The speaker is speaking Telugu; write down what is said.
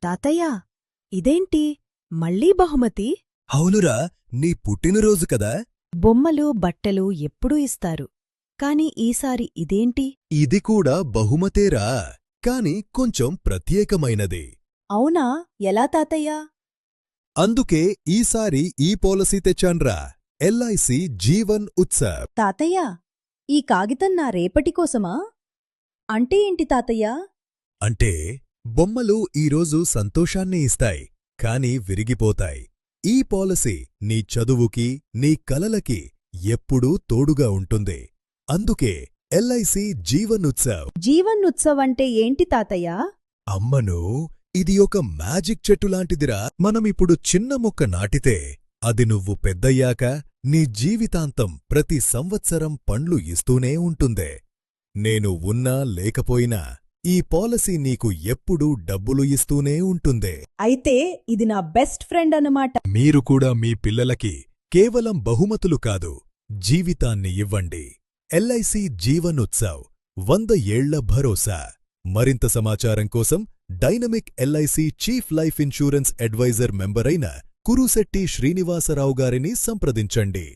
తాతయ్యా ఇదేంటి మళ్ళీ బహుమతి? అవునురా, నీ పుట్టినరోజు కదా. బొమ్మలు బట్టలు ఎప్పుడూ ఇస్తారు, కాని ఈసారి ఇదేంటి? ఇది కూడా బహుమతేరా, కాని కొంచెం ప్రత్యేకమైనది. అవునా, ఎలా తాతయ్యా? అందుకే ఈసారి ఈ పాలసీ తెచ్చాన్రా, ఎల్ఐసి జీవన్ ఉత్సవ్. తాతయ్యా, ఈ కాగితం నా రేపటి కోసమా? అంటే ఏంటి తాతయ్యా? అంటే బొమ్మలు ఈరోజు సంతోషాన్ని ఇస్తాయి, కాని విరిగిపోతాయి. ఈ పాలసీ నీ చదువుకి, నీ కలలకి ఎప్పుడూ తోడుగా ఉంటుంది. అందుకే ఎల్ఐసి జీవన్ ఉత్సవ్. జీవన్ ఉత్సవ్ అంటే ఏంటి తాతయ్యా? అమ్మను, ఇది ఒక మ్యాజిక్ చెట్టులాంటిదిరా. మనమిప్పుడు చిన్న మొక్క నాటితే అది నువ్వు పెద్దయ్యాక నీ జీవితాంతం ప్రతి సంవత్సరం పండ్లు ఇస్తూనే ఉంటుందే. నేను ఉన్నా లేకపోయినా ఈ పాలసీ నీకు ఎప్పుడూ డబ్బులు ఇస్తూనే ఉంటుందే. అయితే ఇది నా బెస్ట్ ఫ్రెండ్ అన్నమాట. మీరు కూడా మీ పిల్లలకి కేవలం బహుమతులు కాదు, జీవితాన్ని ఇవ్వండి. ఎల్ఐసి జీవన్ ఉత్సవ్ 100 ఏళ్ల భరోసా. మరింత సమాచారం కోసం dynamic LIC chief life insurance advisor మెంబరైన కురుశెట్టి శ్రీనివాసరావు గారిని సంప్రదించండి.